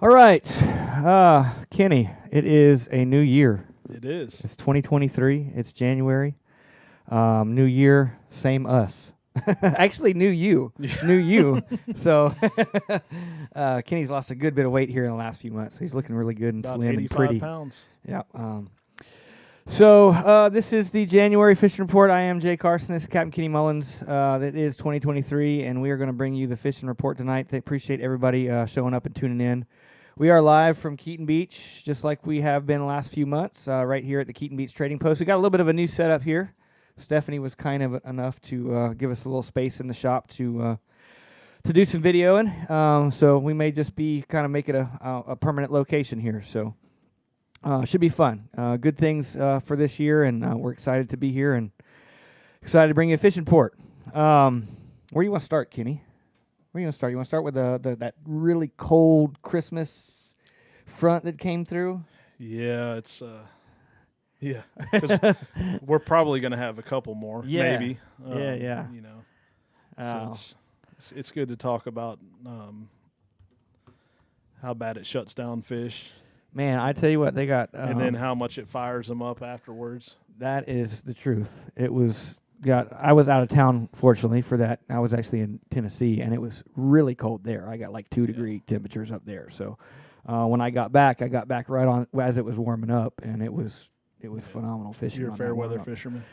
All right, Kenny, it is a new year. It is. It's 2023. It's January. New year, same us. Actually, new you. New you. So, Kenny's lost a good bit of weight here in the last few months. He's looking really good and About slim and 85 pretty. pounds. Yeah. So, this is the January fishing report. I am Jay Carson. This is Captain Kenny Mullins. That is 2023, and we are going to bring you the fishing report tonight. I appreciate everybody showing up and tuning in. We are live from Keaton Beach, just like we have been the last few months, right here at the Keaton Beach Trading Post. We got a little bit of a new setup here. Stephanie was kind of enough to give us a little space in the shop to do some videoing. So we may just be kind of make it a permanent location here. So should be fun. Good things for this year, and we're excited to be here and excited to bring you a fishing port. Where do you want to start, Kenny? Where you want to start? You want to start with that really cold Christmas front that came through? Yeah, it's yeah. 'Cause we're probably going to have a couple more, maybe. Yeah. You know, so it's good to talk about how bad it shuts down fish. Man, I tell you what, they got and then how much it fires them up afterwards. That is the truth. It was I was out of town, fortunately, for that. I was actually in Tennessee, and it was really cold there. I got like 2-degree temperatures up there. So when I got back right on as it was warming up, and it was phenomenal fishing. You're a fair weather fisherman.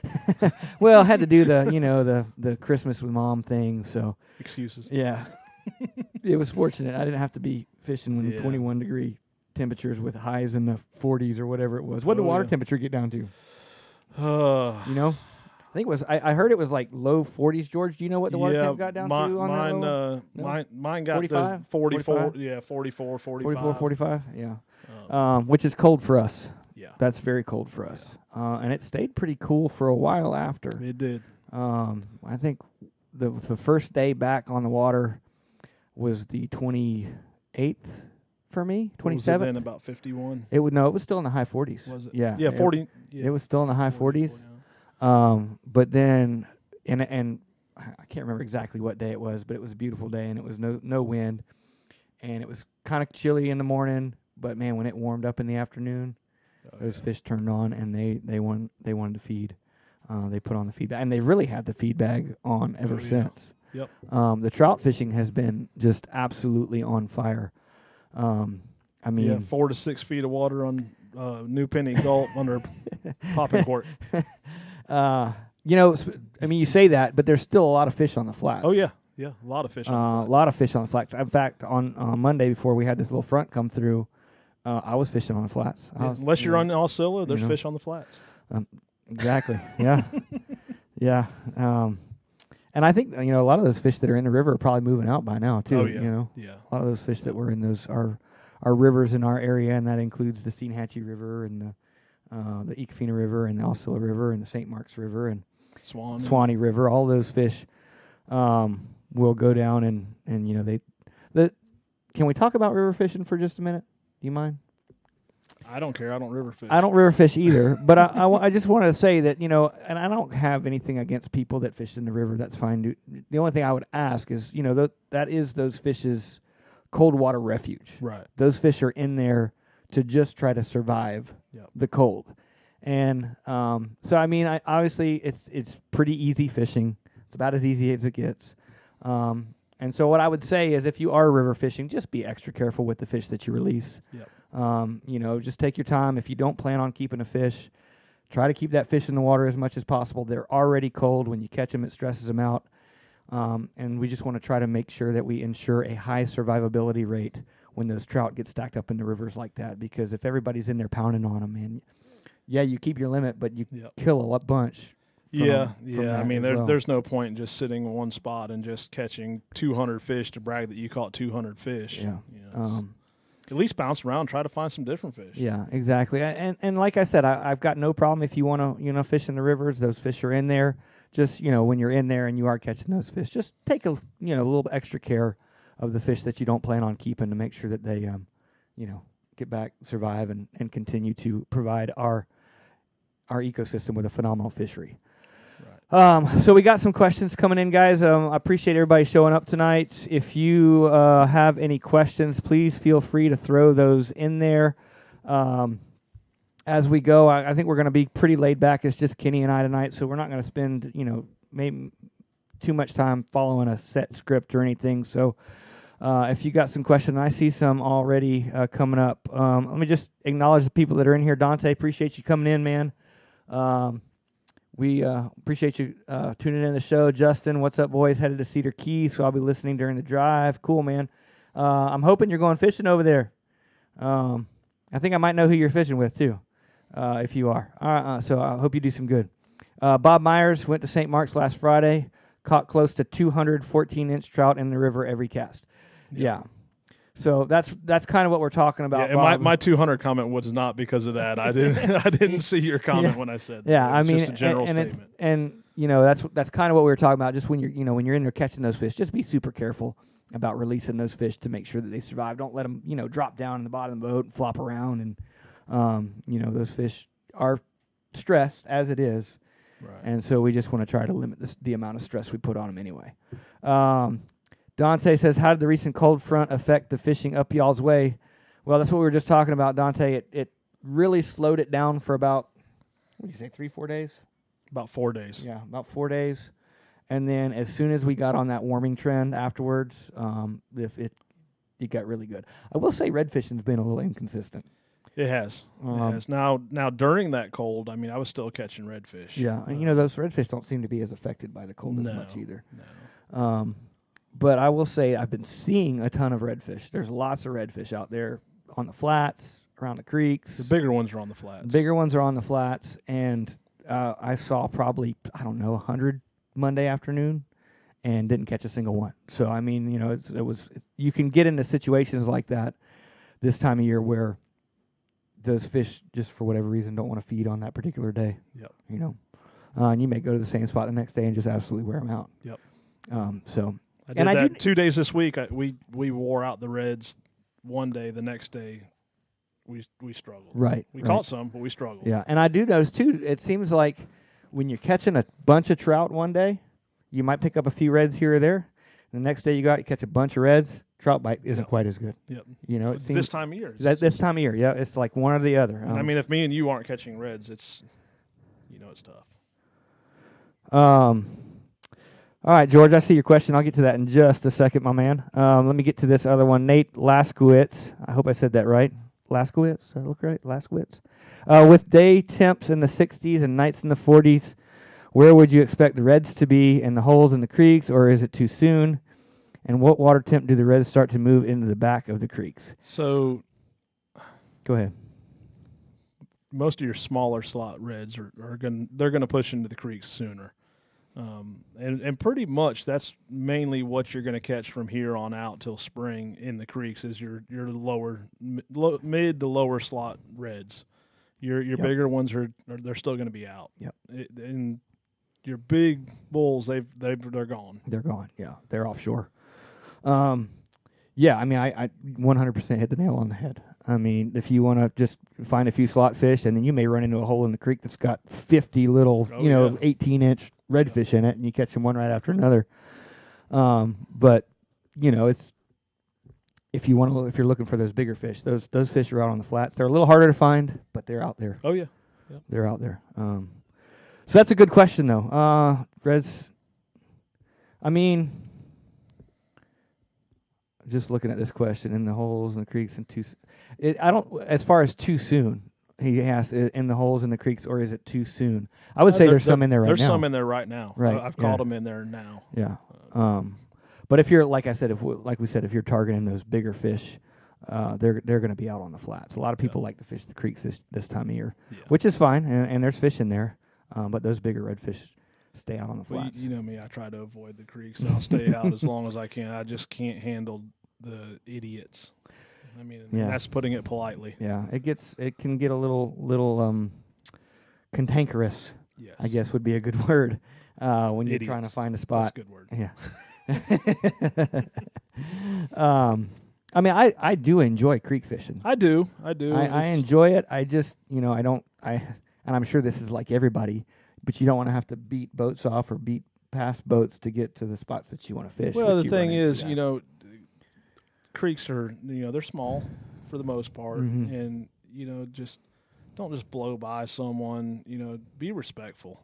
Well, I had to do the Christmas with mom thing. So excuses. Yeah, it was fortunate. I didn't have to be fishing when 21-degree temperatures with highs in the 40s or whatever it was. What did the water temperature get down to? You know? I think it was. I heard it was like low 40s. George, do you know what the water temp got down to on mine got 45? to 44. 45? Yeah, 44, 45. 44, 45. Yeah. Which is cold for us. Yeah, that's very cold for us. And it stayed pretty cool for a while after. It did. I think the first day back on the water was the 28th for me. 27th. Then about 51. It was still in the high 40s. Was it? Yeah. Yeah, 40. It was still in the high 40s. Yeah. But then, and I can't remember exactly what day it was, but it was a beautiful day, and it was no wind, and it was kind of chilly in the morning. But man, when it warmed up in the afternoon, those fish turned on, and they wanted to feed. They put on the feed bag, and they really had the feed bag on ever since. Yep. The trout fishing has been just absolutely on fire. I mean, 4 to 6 feet of water on New Penny Gulp under popping cork. You say that, but there's still a lot of fish on the flats. Oh, yeah, a lot of fish on the flats. A lot of fish on the flats. In fact, on Monday before we had this little front come through, I was fishing on the flats. Unless you're on Osceola, there's fish on the flats. Exactly, yeah. Yeah. And I think, a lot of those fish that are in the river are probably moving out by now, too. Oh, yeah. Yeah. A lot of those fish that were in those are rivers in our area, and that includes the Steenhatchee River and the Ikefina River and the Osceola River and the St. Mark's River and Swanee River. All those fish will go down and can we talk about river fishing for just a minute? Do you mind? I don't care. I don't river fish. I don't river fish either, but I just wanted to say that, and I don't have anything against people that fish in the river. That's fine. The only thing I would ask is, that is those fish's cold water refuge. Right. Those fish are in there to just try to survive the cold. And so, I mean, obviously it's pretty easy fishing. It's about as easy as it gets. And so what I would say is if you are river fishing, just be extra careful with the fish that you release. Yep. Just take your time. If you don't plan on keeping a fish, try to keep that fish in the water as much as possible. They're already cold. When you catch them, it stresses them out. And we just want to try to make sure that we ensure a high survivability rate when those trout get stacked up in the rivers like that. Because if everybody's in there pounding on them, man, you keep your limit, but you kill a bunch. I mean, there's no point in just sitting in one spot and just catching 200 fish to brag that you caught 200 fish. Yeah. At least bounce around, try to find some different fish. Yeah, exactly. And like I said, I've got no problem if you want to, fish in the rivers. Those fish are in there. Just, when you're in there and you are catching those fish, just take a little extra care of the fish that you don't plan on keeping to make sure that they, get back, survive, and continue to provide our ecosystem with a phenomenal fishery. So we got some questions coming in, guys. I appreciate everybody showing up tonight. If you have any questions, please feel free to throw those in there. As we go, I think we're going to be pretty laid back. It's just Kenny and I tonight, so we're not going to spend, maybe too much time following a set script or anything. So if you got some questions, I see some already coming up. Let me just acknowledge the people that are in here. Dante, appreciate you coming in, man. We appreciate you tuning in the show. Justin, what's up, boys? Headed to Cedar Key, so I'll be listening during the drive. Cool, man. I'm hoping you're going fishing over there. I think I might know who you're fishing with, too, if you are. So I hope you do some good. Bob Myers went to St. Mark's last Friday, caught close to 200 14-inch trout in the river every cast. Yeah. So that's kind of what we're talking about. Yeah, and my 200 comment was not because of that. I didn't see your comment when I said that. Yeah, I mean, just a general statement. That's kind of what we were talking about. Just when you're in there catching those fish, just be super careful about releasing those fish to make sure that they survive. Don't let them drop down in the bottom of the boat and flop around. And those fish are stressed as it is, right. And so we just want to try to limit the amount of stress we put on them anyway. Dante says, how did the recent cold front affect the fishing up y'all's way? Well, that's what we were just talking about, Dante. It really slowed it down for about, what did you say, 3-4 days? About 4 days. Yeah, about 4 days. And then as soon as we got on that warming trend afterwards, it got really good. I will say redfishing's been a little inconsistent. It has. It has. Now during that cold, I mean, I was still catching redfish. Yeah, and those redfish don't seem to be as affected by the cold as much either. No. But I will say I've been seeing a ton of redfish. There's lots of redfish out there on the flats, around the creeks. The bigger ones are on the flats. Bigger ones are on the flats, and I saw probably, 100 Monday afternoon and didn't catch a single one. So, I mean, you can get into situations like that this time of year where those fish, just for whatever reason, don't want to feed on that particular day. Yep. And you may go to the same spot the next day and just absolutely wear them out. Yep. So... I did that 2 days this week. We wore out the reds one day. The next day, we struggled. Right. We caught some, but we struggled. Yeah, and I do notice, too, it seems like when you're catching a bunch of trout one day, you might pick up a few reds here or there. The next day you catch a bunch of reds, trout bite isn't quite as good. Yep. It seems this time of year. This time of year, yeah. It's like one or the other. And I mean, if me and you aren't catching reds, it's tough. All right, George, I see your question. I'll get to that in just a second, my man. Let me get to this other one. Nate Laskowitz. I hope I said that right. Laskowitz? Does that look right? Laskowitz. With day temps in the 60s and nights in the 40s, where would you expect the reds to be in the holes in the creeks, or is it too soon? And what water temp do the reds start to move into the back of the creeks? So, go ahead. Most of your smaller slot reds they're gonna push into the creeks sooner. And pretty much that's mainly what you're going to catch from here on out till spring in the creeks is your mid to lower slot reds. Your bigger ones they're still going to be out. Yep. And your big bulls they're gone. They're gone. Yeah, they're offshore. Yeah, I mean I 100% hit the nail on the head. I mean, if you want to just find a few slot fish, and then you may run into a hole in the creek that's got 50 little, 18-inch redfish in it, and you catch them one right after another. But it's if you're looking for those bigger fish, those fish are out on the flats. They're a little harder to find, but they're out there. Oh yeah, they're out there. So that's a good question, though. Reds. I mean. Just looking at this question, in the holes and the creeks and as far as too soon, he asked, in the holes and the creeks, or is it too soon? I would say there's some in there right now. There's some in there right now. Right. I've caught them in there now. Yeah. But if you're, like I said, if you're targeting those bigger fish, they're going to be out on the flats. A lot of people like to fish the creeks this time of year, which is fine, and there's fish in there. But those bigger redfish stay out on the flats. You know me, I try to avoid the creeks. I'll stay out as long as I can. I just can't handle the idiots. I mean, that's putting it politely. Yeah, it can get a little cantankerous. Yes. I guess would be a good word when you're trying to find a spot. That's a good word. Yeah. I mean, I do enjoy creek fishing. I do. I enjoy it. I just, and I'm sure this is like everybody. but you don't want to have to beat boats off or beat past boats to get to the spots that you want to fish. Well, the thing is, creeks are, they're small for the most part, and just don't just blow by someone. Be respectful.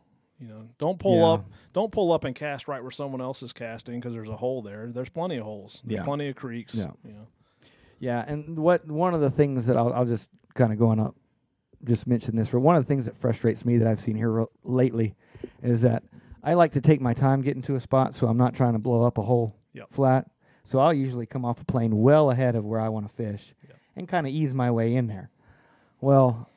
Don't pull up and cast right where someone else is casting because there's a hole there. There's plenty of holes. There's plenty of creeks. Yeah. Yeah, and one of the things that I'll just kind of go on up, just mention this. For one of the things that frustrates me that I've seen here lately is that I like to take my time getting to a spot, so I'm not trying to blow up a whole flat. So I'll usually come off a plane well ahead of where I want to fish and kind of ease my way in there. Well,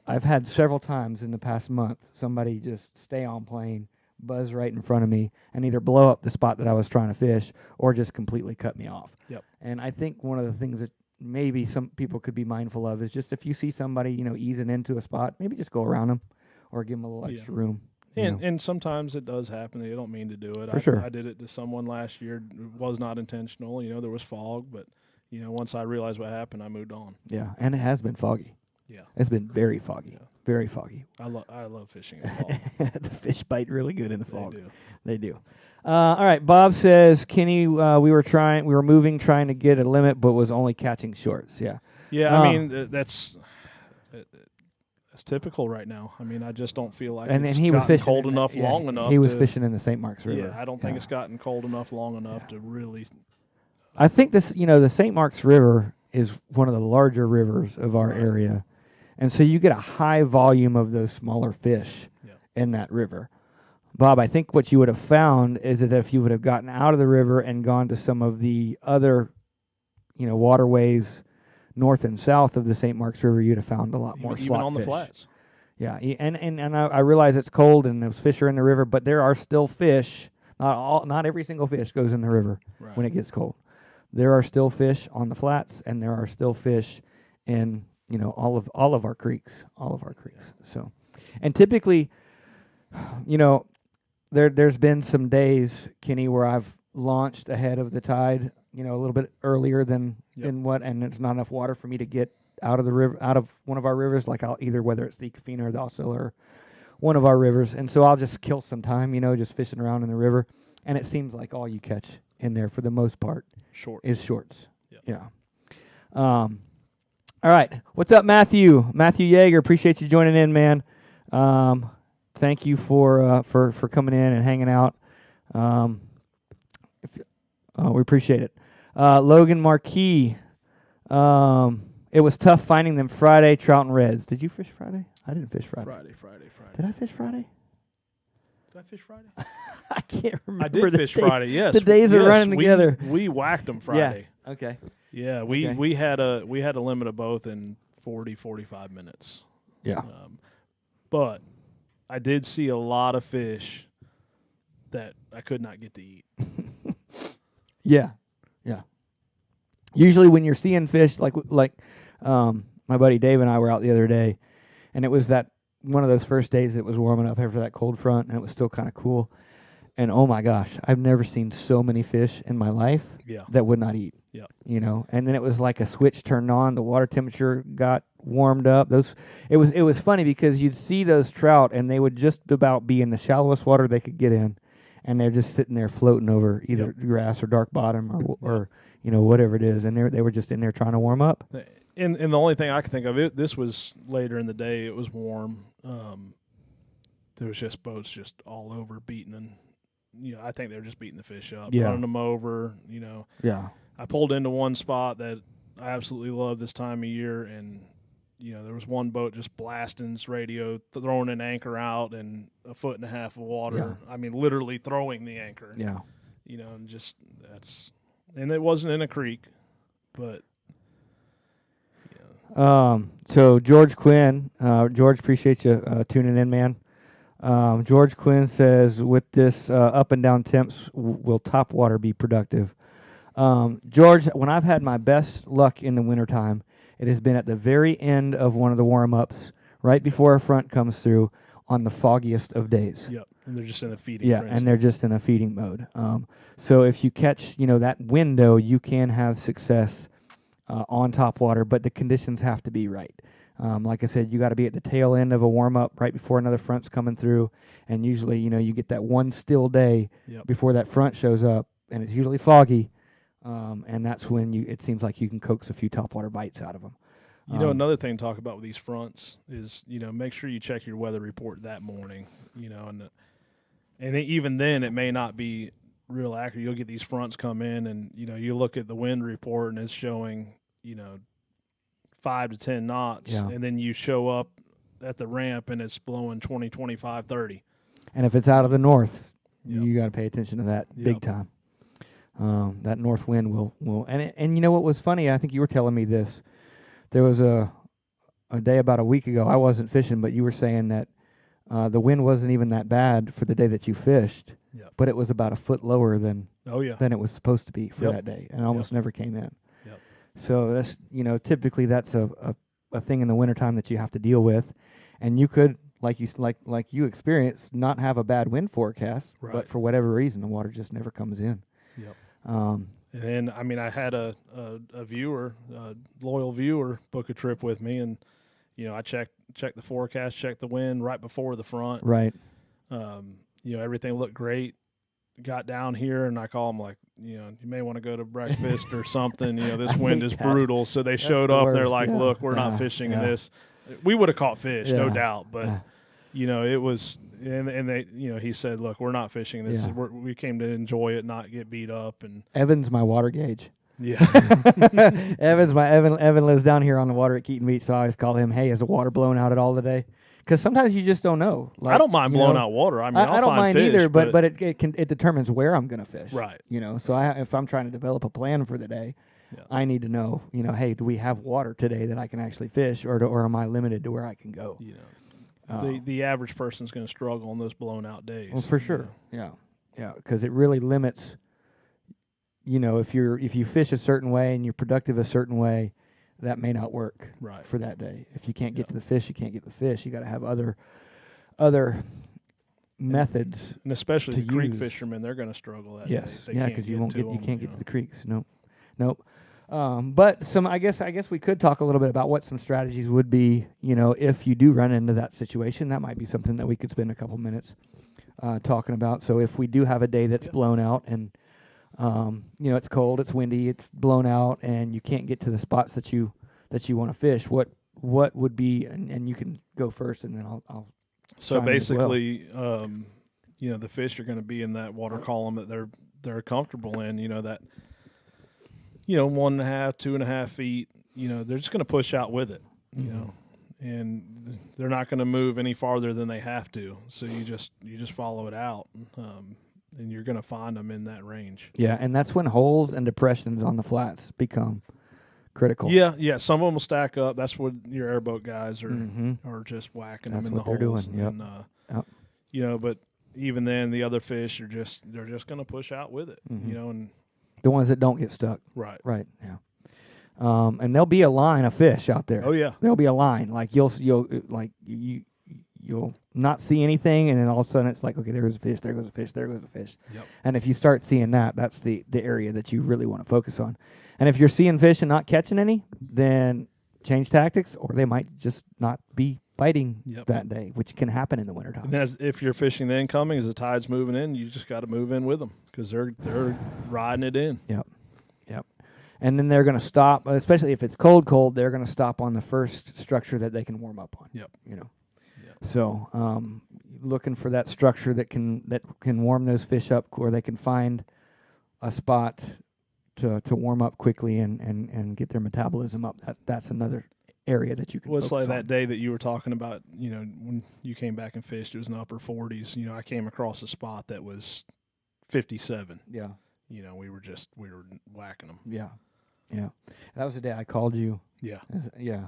I've had several times in the past month somebody just stay on plane, buzz right in front of me, and either blow up the spot that I was trying to fish or just completely cut me off. Yep. And I think one of the things that maybe some people could be mindful of is just if you see somebody, easing into a spot, maybe just go around them or give them a little extra room. And sometimes it does happen. They don't mean to do it. For sure. I did it to someone last year. It was not intentional. There was fog, but, once I realized what happened, I moved on. Yeah, and it has been foggy. Yeah. It's been very foggy. Yeah. Very foggy. I love fishing in the fog. The fish bite really good in the fog. They do. All right, Bob says, Kenny, we were moving, trying to get a limit, but was only catching shorts. Yeah. Yeah, I mean, that's typical right now. I mean, I just don't feel like and he was fishing cold enough long enough. He was fishing in the St. Marks River. Yeah, I don't think it's gotten cold enough long enough to really. I think this, the St. Marks River is one of the larger rivers of our area. And so you get a high volume of those smaller fish in that river. Bob, I think what you would have found is that if you would have gotten out of the river and gone to some of the other, waterways north and south of the St. Marks River, you'd have found a lot more slot even on fish. The flats. Yeah, and I realize it's cold and those fish are in the river, but there are still fish. Not every single fish goes in the river when it gets cold. There are still fish on the flats, and there are still fish in all of our creeks. So, and typically, there's been some days, Kenny, where I've launched ahead of the tide, a little bit earlier than and it's not enough water for me to get out of the river, out of one of our rivers, like whether it's the Keaton or the Osceola or one of our rivers, and so I'll just kill some time, just fishing around in the river, and it seems like all you catch in there for the most part is shorts. Yep. Yeah. All right. What's up, Matthew? Matthew Yeager, appreciate you joining in, man. Thank you for coming in and hanging out. We appreciate it. Logan Marquis, it was tough finding them Friday, trout and reds. Did you fish Friday? I didn't fish Friday. Friday. Did I fish Friday? Did I fish Friday? I can't remember. I did fish Friday, yes. The days are running together. We whacked them Friday. Yeah. Okay. Yeah, we had a limit of both in 45 minutes. Yeah. But I did see a lot of fish that I could not get to eat. Yeah. Usually when you're seeing fish like my buddy Dave and I were out the other day, and it was that one of those first days that was warming up after that cold front, and it was still kind of cool. And oh my gosh, I've never seen so many fish in my life that would not eat. Yeah. And then it was like a switch turned on, the water temperature got warmed up. It was funny because you'd see those trout and they would just about be in the shallowest water they could get in, and they're just sitting there floating over either grass or dark bottom or whatever it is, and they were just in there trying to warm up. And the only thing I could think of, this was later in the day, it was warm. There was just boats just all over beating, and I think they were just beating the fish up, running them over. Yeah. I pulled into one spot that I absolutely love this time of year, and there was one boat just blasting its radio, throwing an anchor out in 1.5 foot of water. Yeah. I mean, literally throwing the anchor. Yeah. And just and it wasn't in a creek, but. So George Quinn, George, appreciate you tuning in, man. George Quinn says, with this up and down temps, will top water be productive? George, when I've had my best luck in the wintertime, it has been at the very end of one of the warm-ups, right before a front comes through, on the foggiest of days. Yep, and they're just in a feeding frenzy. And they're just in a feeding mode. So if you catch, that window, you can have success on top water, but the conditions have to be right. Like I said, you got to be at the tail end of a warm up right before another front's coming through, and usually, you get that one still day before that front shows up, and it's usually foggy, and that's when it seems like you can coax a few topwater bites out of them. Another thing to talk about with these fronts is, make sure you check your weather report that morning, and even then it may not be real accurate. You'll get these fronts come in and, you look at the wind report and it's showing, 5 to 10 knots, and then you show up at the ramp and it's blowing 20, 25, 30. And if it's out of the north, you got to pay attention to that big time. That north wind will and you know what was funny? I think you were telling me this. There was a day about a week ago. I wasn't fishing, but you were saying that the wind wasn't even that bad for the day that you fished, but it was about a foot lower than it was supposed to be for that day, and almost never came in. So that's typically that's a thing in the wintertime that you have to deal with, and you could like you experienced not have a bad wind forecast, but for whatever reason the water just never comes in. And then, I had a viewer, a loyal viewer, book a trip with me, and, I checked the forecast, checked the wind right before the front. Right. Everything looked great. Got down here, and I call him like, you may want to go to breakfast or something. This wind is brutal. So they showed up. They're like, look, we're not fishing in this. We would have caught fish, no doubt, but it was. And they, he said, "Look, we're not fishing this. We came to enjoy it, not get beat up." And Evan's my water gauge. Yeah, Evan lives down here on the water at Keaton Beach, so I always call him. Hey, is the water blown out at all today? Because sometimes you just don't know. Like, I don't mind blowing out water. I don't find mind fish, either, but it determines where I'm going to fish. Right. So if I'm trying to develop a plan for the day, I need to know. Hey, do we have water today that I can actually fish, or am I limited to where I can go? The average person's going to struggle on those blown out days. Well, for sure. Yeah, because it really limits. If you fish a certain way and you're productive a certain way, that may not work for that day. If you can't get to the fish, you can't get the fish. You got to have other methods. And especially the creek fishermen, they're going to struggle that day. Yes, because you can't get to the creeks. Nope. But I guess we could talk a little bit about what some strategies would be, if you do run into that situation. That might be something that we could spend a couple minutes talking about. So if we do have a day that's blown out and, it's cold, it's windy, it's blown out, and you can't get to the spots that you want to fish, what would be, and you can go first, and then I'll So basically, the fish are going to be in that water column that they're comfortable in, that 1.5, 2.5 feet, they're just going to push out with it, and they're not going to move any farther than they have to. So you just follow it out, and you're going to find them in that range. Yeah, and that's when holes and depressions on the flats become critical. Yeah. Some of them will stack up. That's what your airboat guys are just whacking them in the holes. That's what they're doing. And, but even then, the other fish they're just going to push out with it. And the ones that don't get stuck. Right. Yeah. And there'll be a line of fish out there. Oh yeah. There'll be a line. Like you'll not see anything, and then all of a sudden it's like, okay, there goes a fish, there goes a fish, there goes a fish. Yep. And if you start seeing that, that's the area that you really want to focus on. And if you're seeing fish and not catching any, then change tactics, or they might just not be biting that day, which can happen in the wintertime. And if you're fishing the incoming, as the tide's moving in, you just got to move in with them because they're riding it in. Yep. And then they're going to stop, especially if it's cold. They're going to stop on the first structure that they can warm up on. Yep. So looking for that structure that can warm those fish up, or they can find a spot to warm up quickly and get their metabolism up. That's another area that you can. Well, it's like that day that you were talking about. When you came back and fished, it was in the upper 40s. I came across a spot that was 57. Yeah. We were whacking them. Yeah. That was the day I called you. Yeah. Yeah.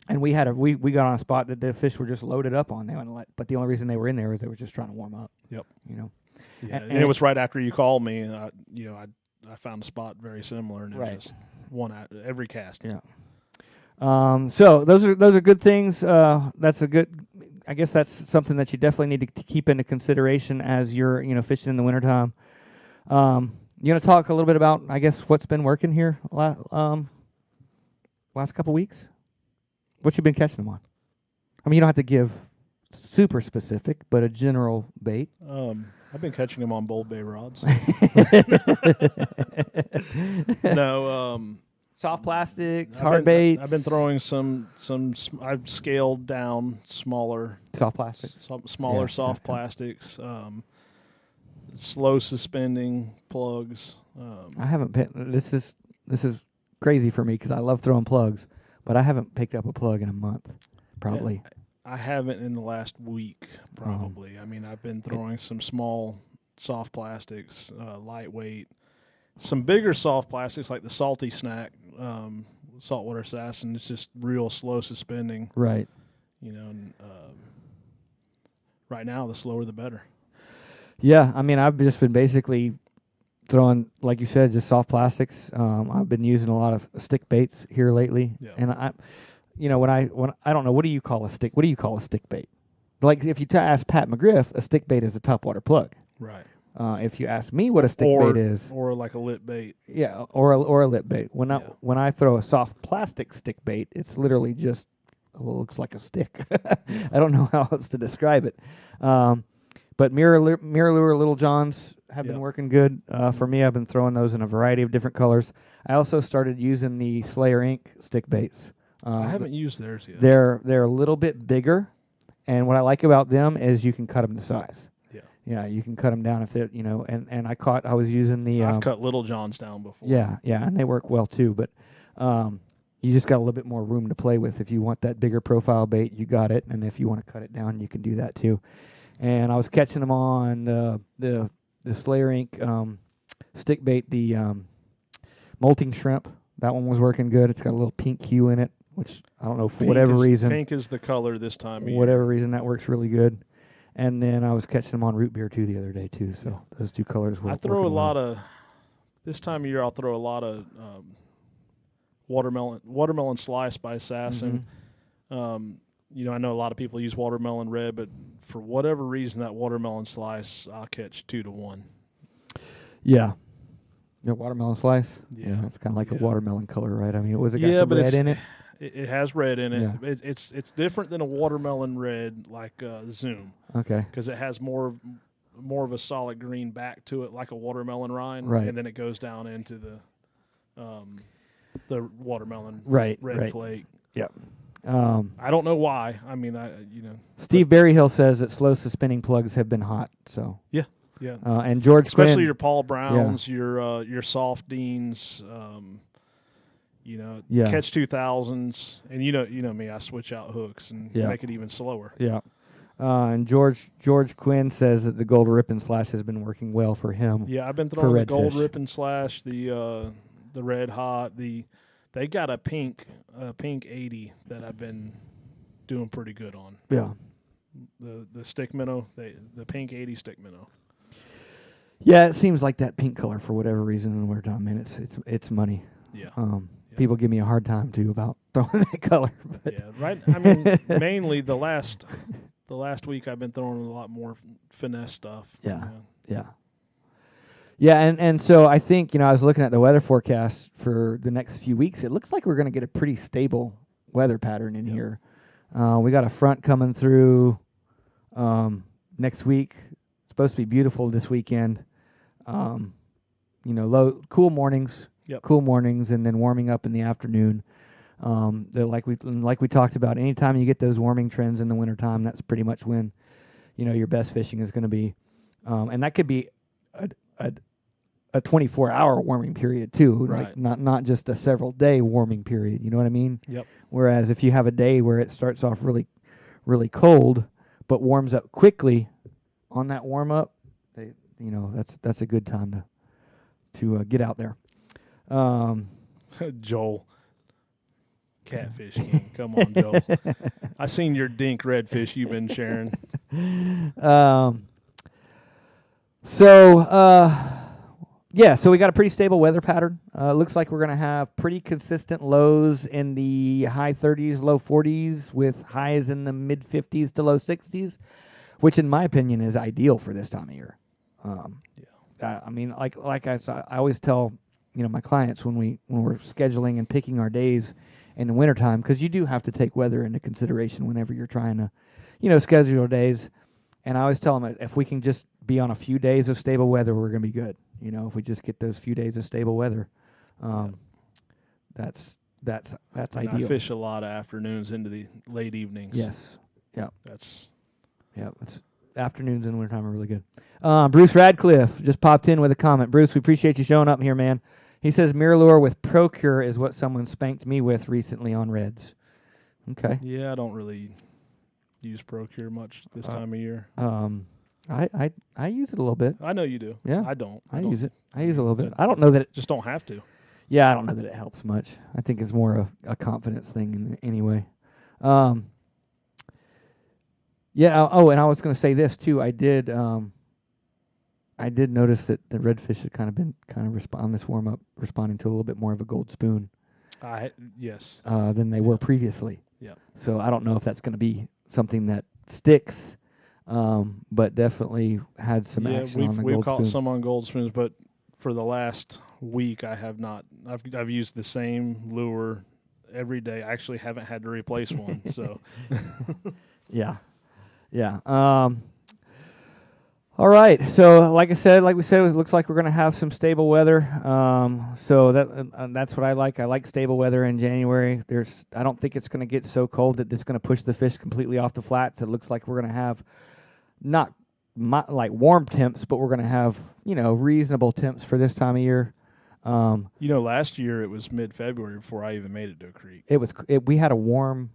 And we got on a spot that the fish were just loaded up on there, but the only reason they were in there was they were just trying to warm up. Yep. Yeah, and it was right after you called me, and I found a spot very similar, and it was just one at every cast. Yeah. So those are good things. That's a good. I guess that's something that you definitely need to keep into consideration as you're fishing in the wintertime. You want to talk a little bit about, I guess, what's been working here last last couple weeks? What you been catching them on? I mean, you don't have to give super specific, but a general bait. I've been catching them on Bold Bay rods. No, soft plastics, hard baits. I've been throwing some. I've scaled down smaller soft plastics, smaller soft plastics. Slow suspending plugs. I haven't. This is crazy for me because I love throwing plugs, but I haven't picked up a plug in a month, probably. Yeah, I haven't in the last week, probably. I mean, I've been throwing some small soft plastics, lightweight, some bigger soft plastics like the Salty Snack, Saltwater Assassin. It's just real slow suspending. Right. You know, and, right now the slower the better. Yeah, I mean, I've just been basically throwing, like you said, just soft plastics. I've been using a lot of stick baits here lately, and when I don't know, what do you call a stick? What do you call a stick bait? Like if you ask Pat McGriff, a stick bait is a topwater plug. Right. If you ask me what a stick bait is, or like a lip bait. Yeah, or a lip bait. When I throw a soft plastic stick bait, it's literally just looks like a stick. I don't know how else to describe it. But mirror lure Little Johns have been working good for me. I've been throwing those in a variety of different colors. I also started using the Slayer Inc. stick baits. I haven't used theirs yet. They're a little bit bigger, and what I like about them is you can cut them to size. Yeah, you can cut them down if they're, and I was using the. I've cut Little Johns down before. Yeah, and they work well too, but you just got a little bit more room to play with. If you want that bigger profile bait, you got it, and if you want to cut it down, you can do that too. And I was catching them on the Slayer Inc. Stick bait, the molting shrimp. That one was working good. It's got a little pink hue in it, which I don't know for whatever reason. Pink is the color this time of year. Whatever reason, that works really good. And then I was catching them on root beer too the other day too. So those two colors were. I throw a lot of this time of year. I'll throw a lot of watermelon slice by Assassin. Mm-hmm. I know a lot of people use watermelon red, but for whatever reason, that watermelon slice I'll catch 2 to 1. Yeah. The watermelon slice. Yeah, it's kind of like a watermelon color, right? I mean, it got some red in it. It has red in it. Yeah. It's different than a watermelon red like Zoom. Okay. Because it has more of a solid green back to it, like a watermelon rind, right? And then it goes down into the watermelon red flake. Yep. I don't know why. I mean, Steve Berryhill says that slow suspending plugs have been hot. So yeah. And George, especially Quinn, your Paul Browns, your Soft Deans. Catch 2000s, and you know me, I switch out hooks and make it even slower. Yeah. And George Quinn says that the Gold Ripon Slash has been working well for him. Yeah, I've been throwing the Gold Ripon Slash, the Red Hot, they got a pink 80 that I've been doing pretty good on. Yeah. The stick minnow, the pink 80 stick minnow. Yeah, it seems like that pink color for whatever reason in the wintertime. Man, it's money. Yeah. People give me a hard time too about throwing that color. But yeah, right. I mean, mainly the last week I've been throwing a lot more finesse stuff. Yeah, and so I think I was looking at the weather forecast for the next few weeks. It looks like we're going to get a pretty stable weather pattern in here. We got a front coming through next week. It's supposed to be beautiful this weekend. Cool mornings. Yep. Cool mornings, and then warming up in the afternoon. Like we talked about, anytime you get those warming trends in the wintertime, that's pretty much when, your best fishing is going to be. And that could be a 24-hour warming period too, right? Like not just a several-day warming period. You know what I mean? Yep. Whereas if you have a day where it starts off really, really cold, but warms up quickly, on that warm up, that's a good time to get out there. Joel, Catfish King. Come on, Joel. I seen your dink redfish you've been sharing. So we got a pretty stable weather pattern. Looks like we're going to have pretty consistent lows in the high 30s, low 40s, with highs in the mid 50s to low 60s, which in my opinion is ideal for this time of year. I mean, like I always tell my clients when we're scheduling and picking our days in the wintertime, because you do have to take weather into consideration whenever you're trying to, schedule your days. And I always tell them, if we can just be on a few days of stable weather, we're going to be good. If we just get those few days of stable weather, that's And ideal. I fish a lot of afternoons into the late evenings. Yes. Yeah. It's Afternoons in the wintertime are really good. Bruce Radcliffe just popped in with a comment. Bruce, we appreciate you showing up here, man. He says MirrOlure with Procure is what someone spanked me with recently on reds. Okay. Yeah, I don't really use Procure much this time of year. I use it a little bit. I know you do. Yeah. I don't. I use it. I use it a little bit. I don't know that it just don't have to. Yeah, I don't know that it helps much. I think it's more a confidence thing anyway. Yeah. Oh, and I was going to say this too. I did notice that the redfish had been on this warm up responding to a little bit more of a gold spoon. Yes. Than they were previously. Yeah. So I don't know if that's going to be something that sticks, but definitely had some action on the we've gold caught spoon. some on gold spoons, but for the last week I have not. I've used the same lure every day. I actually haven't had to replace one. So. Yeah. All right. So, like we said, it looks like we're going to have some stable weather. So that's what I like. I like stable weather in January. I don't think it's going to get so cold that it's going to push the fish completely off the flats. It looks like we're going to have not like warm temps, but we're going to have reasonable temps for this time of year. Last year it was mid-February before I even made it to a creek. We had a warm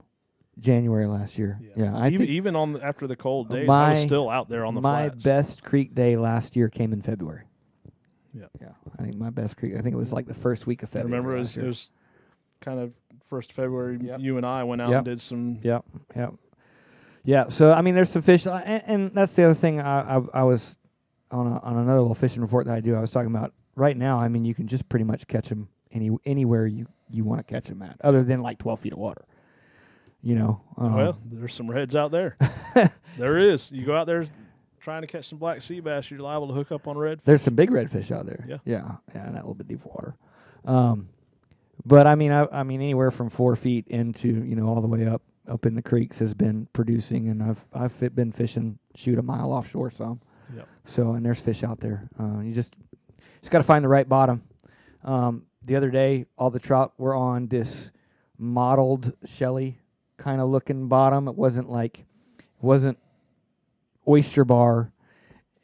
January last year. Yeah, even after the cold days, I was still out there on the flats. My best creek day last year came in February. Yeah. I think my best creek. I think it was like the first week of February. I remember it was kind of 1st February. Yep. You and I went out and did some. Yep. Yeah. So I mean, there's some fish, and that's the other thing. I was on another little fishing report that I do. I was talking about right now. I mean, you can just pretty much catch them anywhere you want to catch them at, other than like 12 feet of water. Well, there's some reds out there. There is. You go out there trying to catch some black sea bass, you're liable to hook up on redfish. There's some big redfish out there. Yeah, and that little bit deep water. But I mean, anywhere from 4 feet into all the way up in the creeks has been producing, and I've been fishing a mile offshore some. Yep. So and there's fish out there. You just got to find the right bottom. The other day, all the trout were on this mottled shelly kind of looking bottom. It wasn't oyster bar.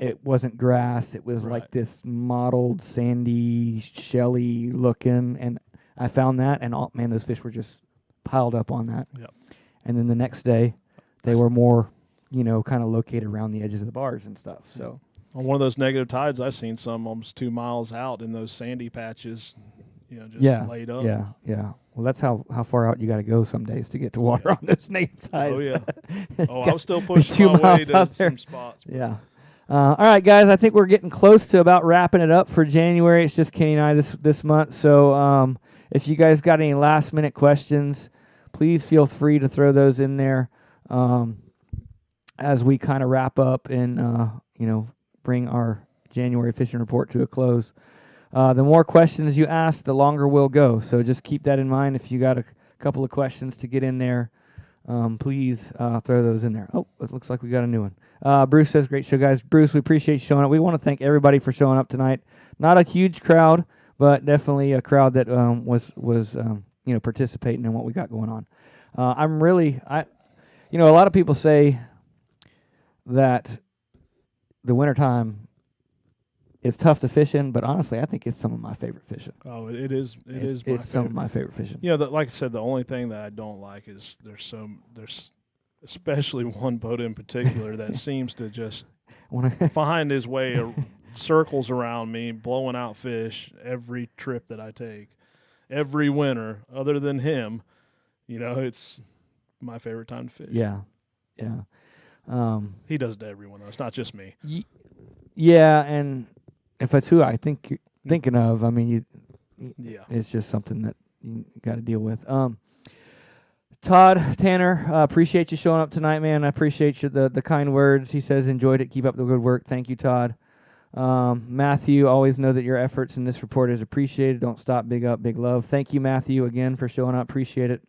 It wasn't grass. It was like this mottled, sandy, shelly looking. And I found that, and those fish were just piled up on that. Yep. And then the next day, they were more, kind of located around the edges of the bars and stuff. So on one of those negative tides, I've seen some almost 2 miles out in those sandy patches. Just laid up. Yeah. Well, that's how far out you got to go some days to get to water on those native tides. Oh, yeah. I was still pushing my way to some spots. Yeah. All right, guys, I think we're getting close to about wrapping it up for January. It's just Kenny and I this month. So if you guys got any last-minute questions, please feel free to throw those in there as we kind of wrap up and, bring our January fishing report to a close. The more questions you ask, the longer we'll go. So just keep that in mind. If you got a couple of questions to get in there, please throw those in there. Oh, it looks like we got a new one. Bruce says, great show, guys. Bruce, we appreciate you showing up. We want to thank everybody for showing up tonight. Not a huge crowd, but definitely a crowd that was participating in what we got going on. A lot of people say that the wintertime is tough to fish in, but honestly, I think it's some of my favorite fishing. Oh, it is. It's some of my favorite fishing. Like I said, the only thing that I don't like is there's especially one boat in particular that seems to just find his way circles around me, blowing out fish every trip that I take, every winter. Other than him, it's my favorite time to fish. Yeah. He does it to everyone, though. It's not just me. Yeah, and if it's who I think you're thinking of, I mean, it's just something that you got to deal with. Todd Tanner, appreciate you showing up tonight, man. I appreciate you the kind words. He says, enjoyed it. Keep up the good work. Thank you, Todd. Matthew, always know that your efforts in this report is appreciated. Don't stop. Big up, big love. Thank you, Matthew, again for showing up. Appreciate it.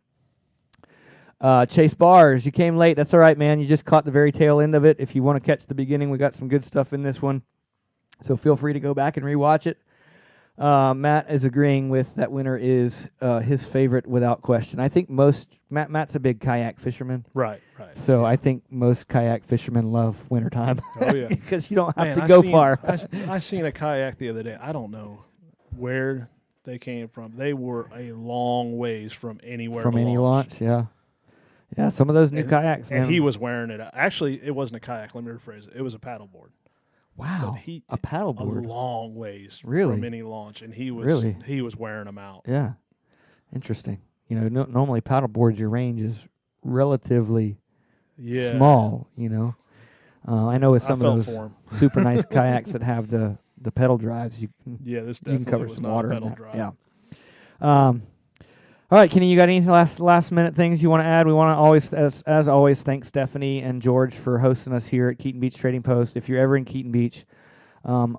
Chase Bars, you came late. That's all right, man. You just caught the very tail end of it. If you want to catch the beginning, we got some good stuff in this one. So feel free to go back and rewatch it. Matt is agreeing with that winter is his favorite without question. I think Matt's a big kayak fisherman. Right. So I think most kayak fishermen love wintertime. Oh, yeah. Because you don't have to go far. I seen a kayak the other day. I don't know where they came from. They were a long ways from anywhere. From any launch, yeah. Yeah, some of those new kayaks, man. And he was wearing it. Actually, it wasn't a kayak. Let me rephrase it. It was a paddleboard. Wow, a paddleboard. A long ways really? From any launch, and he was wearing them out. Yeah, interesting. You know, normally paddleboards, your range is relatively small. You know, I know with some of those super nice kayaks that have the pedal drives, you can cover some water in that. Drive. Yeah. All right, Kenny, you got any last minute things you want to add? We want to always, as always, thank Stephanie and George for hosting us here at Keaton Beach Trading Post. If you're ever in Keaton Beach,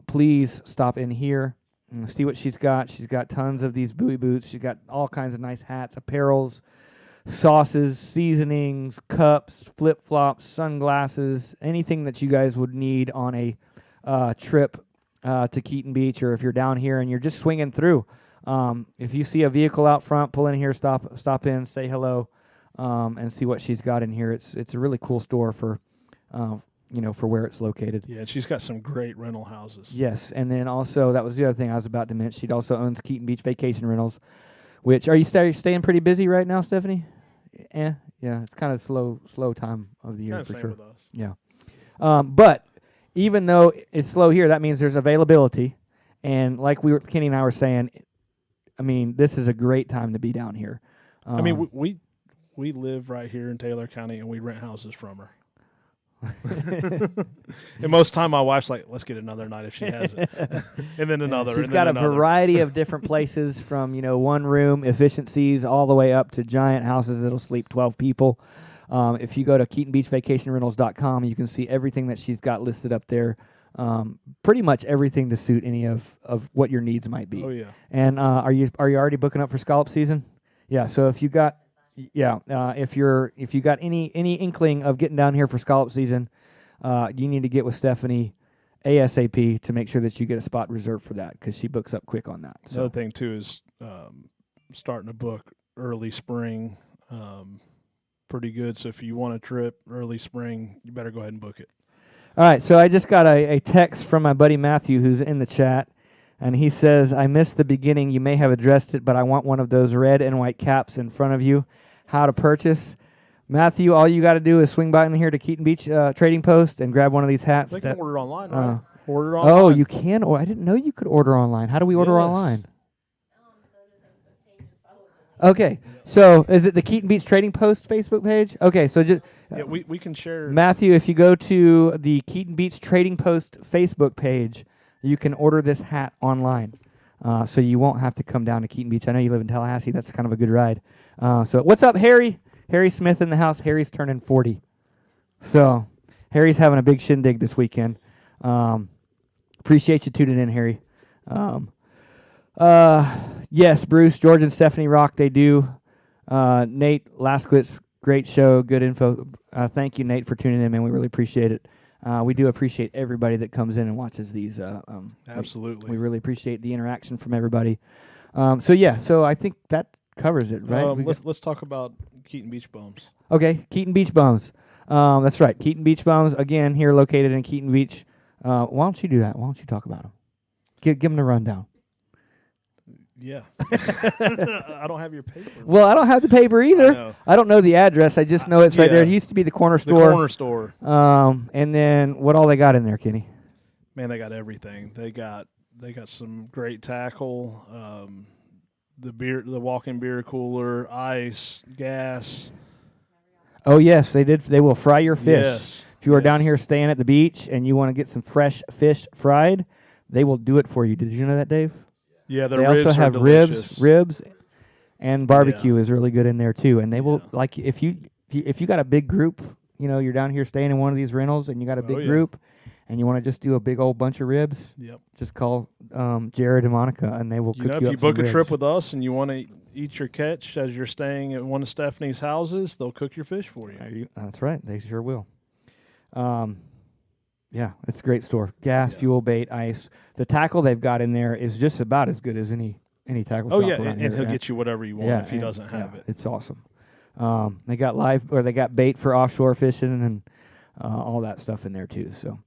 please stop in here and see what she's got. She's got tons of these buoy boots. She's got all kinds of nice hats, apparels, sauces, seasonings, cups, flip-flops, sunglasses, anything that you guys would need on a trip to Keaton Beach, or if you're down here and you're just swinging through. If you see a vehicle out front, pull in here, stop in, say hello, and see what she's got in here. It's a really cool store for where it's located. Yeah, she's got some great rental houses. Yes, and then also that was the other thing I was about to mention. She also owns Keaton Beach Vacation Rentals, which are you staying pretty busy right now, Stephanie? Yeah, it's kind of slow time of the year kinda for same sure. with us. Yeah, but even though it's slow here, that means there's availability, and like Kenny and I were saying. I mean, this is a great time to be down here. I mean, we live right here in Taylor County, and we rent houses from her. And most of the time, my wife's like, let's get another night if she has it. And then another. She's got a variety of different places from, one room efficiencies all the way up to giant houses that'll sleep 12 people. If you go to KeatonBeachVacationRentals.com, you can see everything that she's got listed up there. Pretty much everything to suit any of what your needs might be. Oh yeah. And are you already booking up for scallop season? Yeah. So if you got if you got any inkling of getting down here for scallop season, you need to get with Stephanie ASAP to make sure that you get a spot reserved for that, because she books up quick on that. So. The other thing too is starting to book early spring. Pretty good. So if you want a trip early spring, you better go ahead and book it. All right, so I just got a text from my buddy Matthew, who's in the chat, and he says, I missed the beginning. You may have addressed it, but I want one of those red and white caps in front of you. How to purchase. Matthew, all you got to do is swing by in here to Keaton Beach Trading Post and grab one of these hats. They can order online, right? Order online. Oh, you can? I didn't know you could order online. How do we order online? Okay, so is it the Keaton Beach Trading Post Facebook page? Okay, so just we can share. Matthew, if you go to the Keaton Beach Trading Post Facebook page, you can order this hat online, so you won't have to come down to Keaton Beach. I know you live in Tallahassee. That's kind of a good ride. So what's up, Harry? Harry Smith in the house. Harry's turning 40, so Harry's having a big shindig this weekend. Appreciate you tuning in, Harry. Yes, Bruce, George, and Stephanie rock. They do. Nate Lasquitz, great show, good info. Thank you, Nate, for tuning in, man. We really appreciate it. We do appreciate everybody that comes in and watches these. Absolutely. We really appreciate the interaction from everybody. So I think that covers it, right? Let's talk about Keaton Beach Bums. Okay, Keaton Beach Bums. That's right, Keaton Beach Bums, again, here located in Keaton Beach. Why don't you do that? Why don't you talk about them? Give them the rundown. Yeah. I don't have your paper. Well, I don't have the paper either. I don't know the address. I just know it's right there. It used to be the corner store. The corner store. And then what all they got in there, Kenny? Man, they got everything. They got some great tackle, the walk-in beer cooler, ice, gas. Oh, yes, they did. They will fry your fish. Yes. If you are down here staying at the beach and you want to get some fresh fish fried, they will do it for you. Did you know that, Dave? Yeah, they also have ribs, and barbecue is really good in there too. And they will like if you got a big group, you're down here staying in one of these rentals, and you got a big group, and you want to just do a big old bunch of ribs. Yep. Just call Jared and Monica, and they will cook you up if you book some a ribs. trip with us and you want to eat your catch as you're staying at one of Stephanie's houses. They'll cook your fish for you. That's right. They sure will. Yeah, it's a great store. Gas, fuel, bait, ice. The tackle they've got in there is just about as good as any tackle shop around and here. he'll get you whatever you want if he doesn't have it. It's awesome. They got they got bait for offshore fishing and all that stuff in there too. So,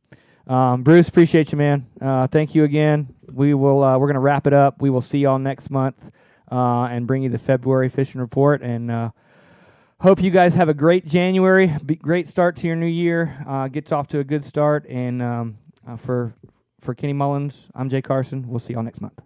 Bruce, appreciate you, man. Thank you again. We're gonna wrap it up. We will see y'all next month and bring you the February fishing report. And hope you guys have a great January. Great start to your new year. Gets off to a good start. And for Kenny Mullins, I'm Jay Carson. We'll see y'all next month.